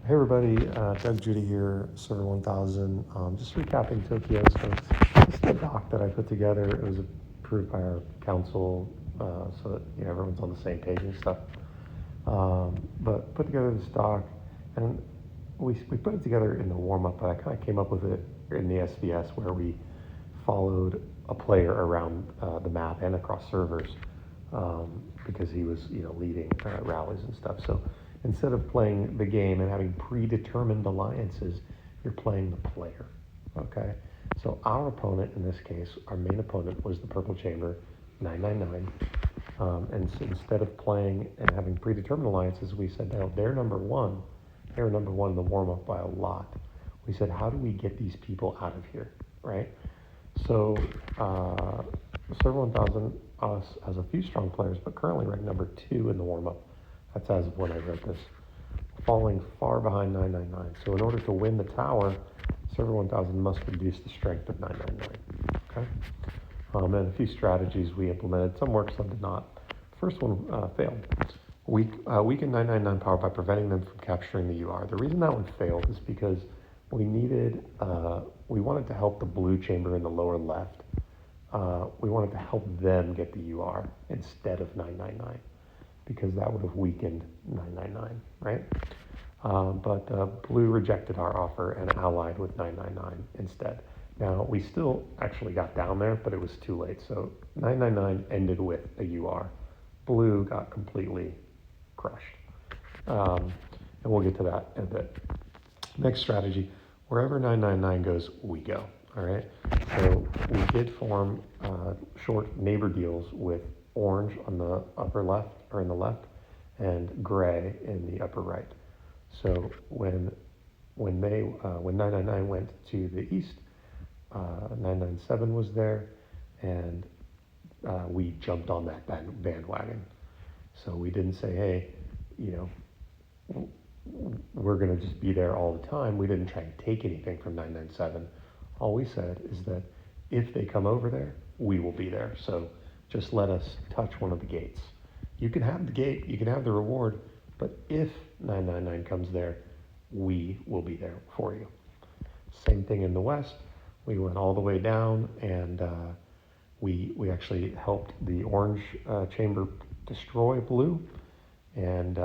Hey everybody, Doug Judy here, Server 1000. Just recapping Tokyo. So this is the doc that I put together. It was approved by our council, so that everyone's on the same page and stuff. But put together this doc, and we put it together in the warm up. But I kind of came up with it in the SVS where we followed a player around the map and across servers because he was leading rallies and stuff. So instead of playing the game and having predetermined alliances, you're playing the player. Okay, so our opponent in this case, our main opponent was the Purple Chamber, 999. And so instead of playing and having predetermined alliances, we said, no, they're number one. They were number one in the warm up by a lot. We said, how do we get these people out of here, right? So Server 1000 us has a few strong players, but currently ranked number 2 in the warm up. That's as of when I wrote this, falling far behind 999. So in order to win the tower, Server 1000 must reduce the strength of 999. Okay. And a few strategies we implemented. Some worked, some did not. First one failed. Weaken 999 power by preventing them from capturing the UR. The reason that one failed is because we wanted to help the blue chamber in the lower left. We wanted to help them get the UR instead of 999 because that would have weakened 999, right? But blue rejected our offer and allied with 999 instead. Now, we still actually got down there, but it was too late. So 999 ended with a UR. Blue got completely crushed. And we'll get to that in a bit. Next strategy, wherever 999 goes, we go, all right? So we did form short neighbor deals with orange on the upper left, or in the left, and gray in the upper right. So when 999 went to the east, 997 was there, and we jumped on that bandwagon. So we didn't say, hey, we're going to just be there all the time. We didn't try and take anything from 997. All we said is that if they come over there, we will be there. So just let us touch one of the gates. You can have the gate, you can have the reward, but if 999 comes there, we will be there for you. Same thing in the west. We went all the way down, and we actually helped the orange chamber destroy blue, and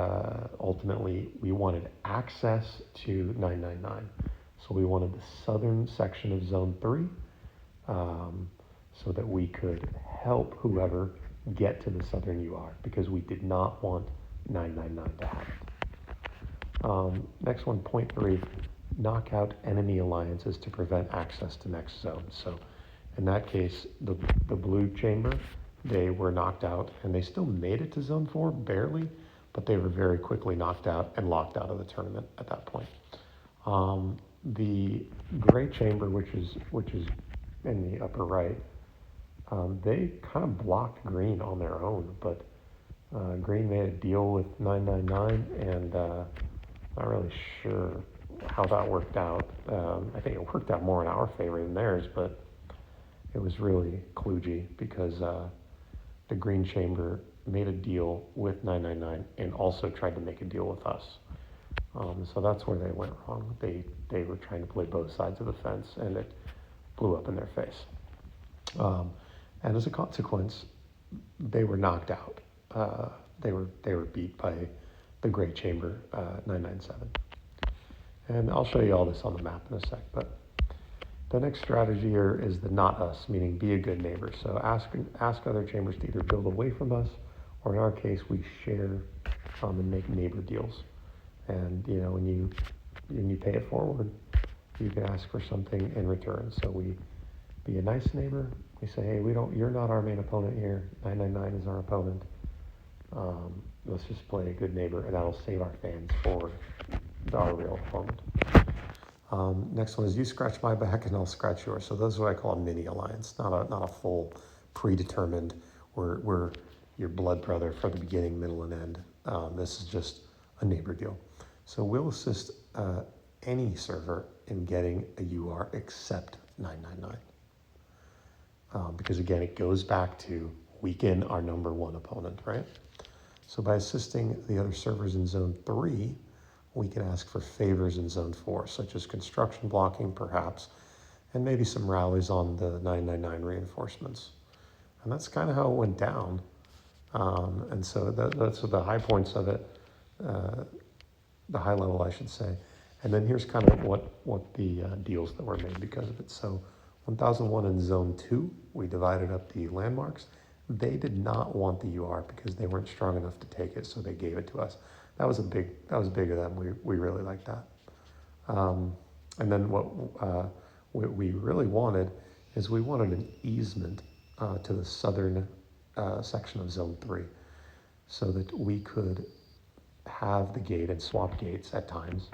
ultimately we wanted access to 999. So we wanted the southern section of zone 3 so that we could help whoever get to the southern UR because we did not want 999 to have it. Next one, point 3, knock out enemy alliances to prevent access to next zone. So in that case, the blue chamber, they were knocked out, and they still made it to zone 4, barely, but they were very quickly knocked out and locked out of the tournament at that point. The gray chamber, which is in the upper right, they kind of blocked green on their own, but green made a deal with 999, and not really sure how that worked out. I think it worked out more in our favor than theirs, but it was really kludgy because the green chamber made a deal with 999 and also tried to make a deal with us. So that's where they went wrong. They were trying to play both sides of the fence, and it blew up in their face. And as a consequence, they were knocked out. They were beat by the gray chamber, 997. And I'll show you all this on the map in a sec. But the next strategy here is the not us, meaning be a good neighbor. So ask other chambers to either build away from us, or in our case, we share and make neighbor deals. And when you pay it forward, you can ask for something in return. So we be a nice neighbor. We say, hey, you're not our main opponent here. 999 is our opponent. Let's just play a good neighbor, and that'll save our fans for our real opponent. Next one is you scratch my back and I'll scratch yours. So those are what I call a mini alliance, not a full predetermined. We're your blood brother for the beginning, middle, and end. This is just a neighbor deal. So we'll assist any server in getting a UR except 999. Because again, it goes back to weaken our number one opponent, right? So by assisting the other servers in zone 3, we can ask for favors in Zone 4, such as construction blocking, perhaps, and maybe some rallies on the 999 reinforcements. And that's kind of how it went down. And so that's the high points of it, the high level, I should say. And then here's kind of what the deals that were made because of it. So 1001 in Zone 2, we divided up the landmarks. They did not want the UR because they weren't strong enough to take it, so they gave it to us. That was big of them. We really liked that. And then what we really wanted is we wanted an easement to the southern section of Zone 3 so that we could have the gate and swap gates at times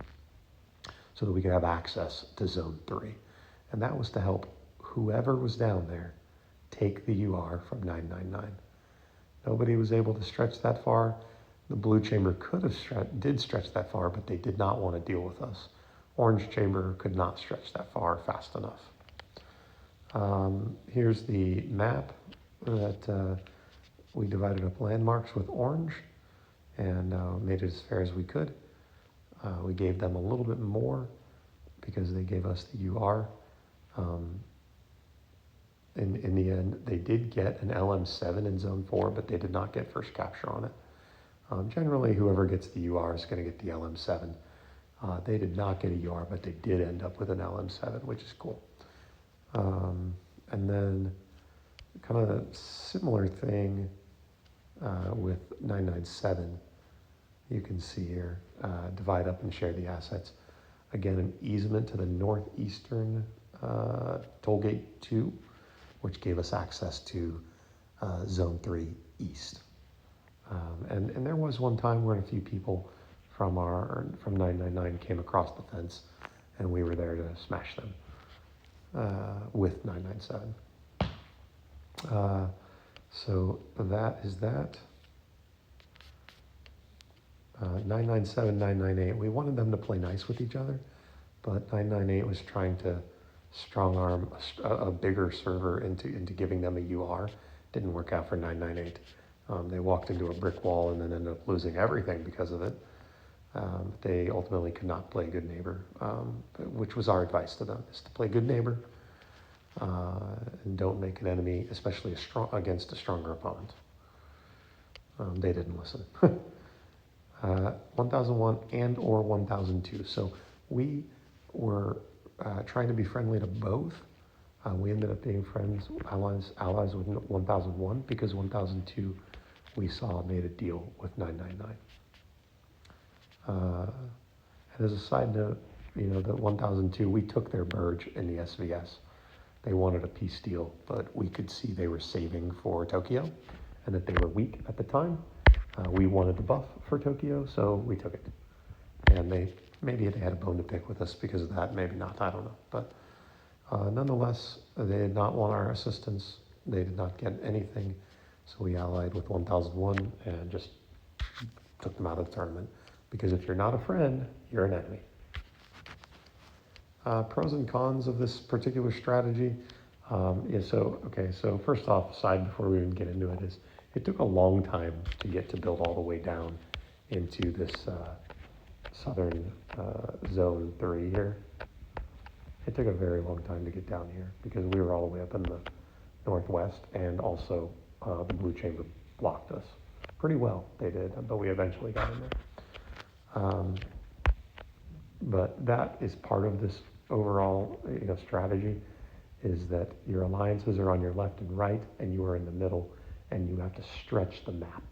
so that we could have access to Zone 3. And that was to help whoever was down there take the UR from 999. Nobody was able to stretch that far. The blue chamber did stretch that far, but they did not want to deal with us. Orange chamber could not stretch that far fast enough. Here's the map that we divided up landmarks with orange and made it as fair as we could. We gave them a little bit more because they gave us the UR. In the end, they did get an LM7 in Zone 4, but they did not get first capture on it. Generally, whoever gets the UR is going to get the LM7. They did not get a UR, but they did end up with an LM7, which is cool. And then kind of a similar thing with 997. You can see here, divide up and share the assets. Again, an easement to the northeastern tollgate 2, which gave us access to Zone 3 East. And there was one time where a few people from 999 came across the fence, and we were there to smash them with 997. So that is that. 997, 998, we wanted them to play nice with each other, but 998 was trying to strong arm a bigger server into giving them a UR. Didn't work out for 998. They walked into a brick wall and then ended up losing everything because of it. They ultimately could not play good neighbor, which was our advice to them, is to play good neighbor and don't make an enemy, especially against a stronger opponent. They didn't listen. 1001 and or 1002. So we were trying to be friendly to both. We ended up being allies with 1001 because 1002 we saw made a deal with 999. And as a side note, the 1002, we took their Burge in the SVS. They wanted a peace deal, but we could see they were saving for Tokyo and that they were weak at the time. We wanted the buff for Tokyo, so we took it. And maybe they had a bone to pick with us because of that, maybe not, I don't know. But nonetheless, they did not want our assistance. They did not get anything. So we allied with 1001 and just took them out of the tournament. Because if you're not a friend, you're an enemy. Pros and cons of this particular strategy. So first off, aside before we even get into it, is it took a long time to get to build all the way down into this southern Zone 3 here. It took a very long time to get down here because we were all the way up in the northwest, and also the blue chamber blocked us. Pretty well, they did, but we eventually got in there. But that is part of this overall strategy, is that your alliances are on your left and right, and you are in the middle, and you have to stretch the map.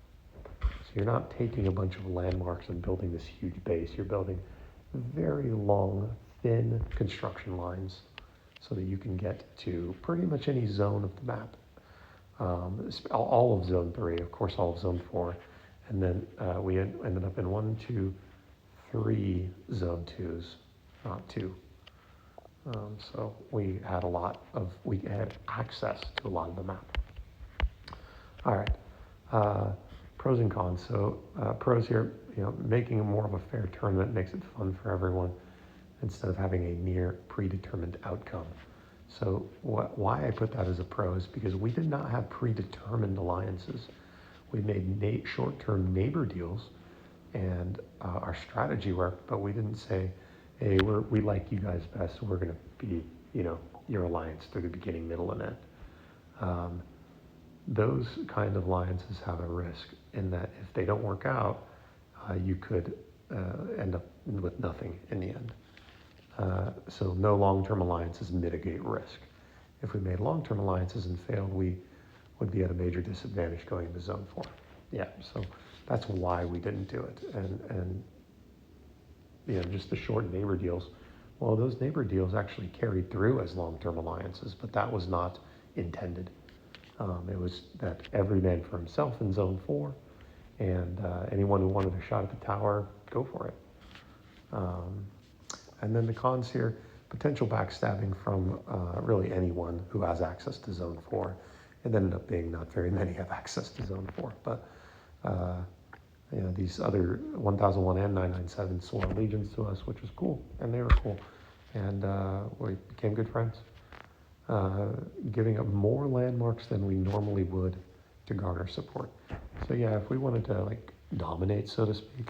So you're not taking a bunch of landmarks and building this huge base. You're building very long, thin construction lines so that you can get to pretty much any zone of the map. All of Zone 3, of course, all of Zone 4. And then we ended up in 1, 2, 3 Zone 2s, not 2. So we had access to a lot of the map. All right, pros and cons. So pros here, making more of a fair tournament makes it fun for everyone instead of having a near predetermined outcome. So why I put that as a pro is because we did not have predetermined alliances. We made short-term neighbor deals And our strategy worked, but we didn't say, hey, we like you guys best, so we're going to be, your alliance through the beginning, middle, and end. Those kind of alliances have a risk in that if they don't work out, you could end up with nothing in the end. So no long-term alliances mitigate risk. If we made long-term alliances and failed, we would be at a major disadvantage going into Zone 4. Yeah, so that's why we didn't do it. And just the short neighbor deals. Well, those neighbor deals actually carried through as long-term alliances, but that was not intended. It was that every man for himself in Zone 4, and anyone who wanted a shot at the tower, go for it. And then the cons here, potential backstabbing from really anyone who has access to Zone 4. It ended up being not very many have access to Zone 4, but these other 1001 and 997 swore allegiance to us, which was cool, and they were cool. And we became good friends. Giving up more landmarks than we normally would to garner support. So yeah, if we wanted to dominate, so to speak,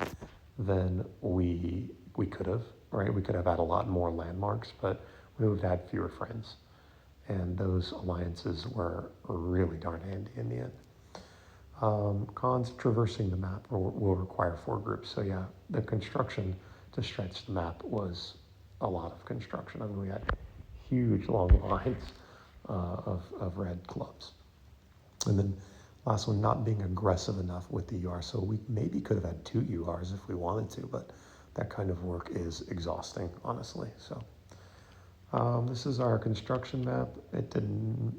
then we could have, right? We could have had a lot more landmarks, but we would have had fewer friends. And those alliances were really darn handy in the end. Cons, traversing the map will require 4 groups. So yeah, the construction to stretch the map was a lot of construction. I mean, we had huge long lines of red clubs. And then last one, not being aggressive enough with the UR. So we maybe could have had 2 URs if we wanted to, but that kind of work is exhausting, honestly. So this is our construction map.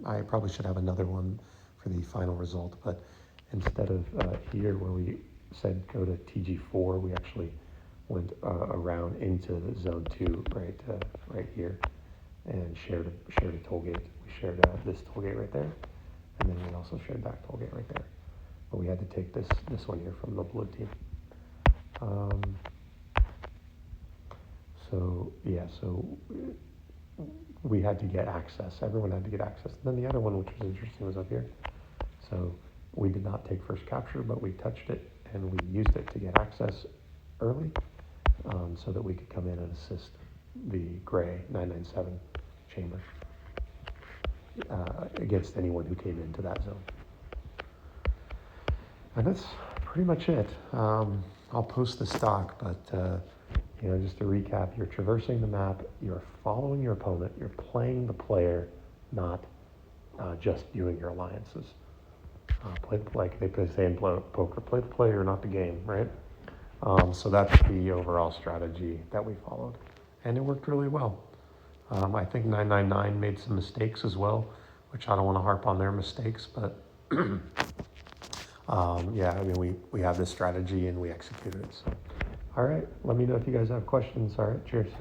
I probably should have another one for the final result, but instead of here where we said go to TG4, we actually went around into Zone 2 right here and shared a toll gate. We shared this toll gate right there, and then we also shared that toll gate right there. But we had to take this one here from the blue team. So we had to get access. Everyone had to get access. And then the other one, which was interesting, was up here. So we did not take first capture, but we touched it and we used it to get access early, so that we could come in and assist the gray 997 chamber against anyone who came into that zone. And that's pretty much it. I'll post the stock, but just to recap, you're traversing the map, you're following your opponent, you're playing the player, not just doing your alliances. Like they say in poker, play the player, not the game, right? So that's the overall strategy that we followed, and it worked really well. I think 999 made some mistakes as well, which I don't want to harp on their mistakes, but we have this strategy and we executed it. So, all right, let me know if you guys have questions. All right, cheers.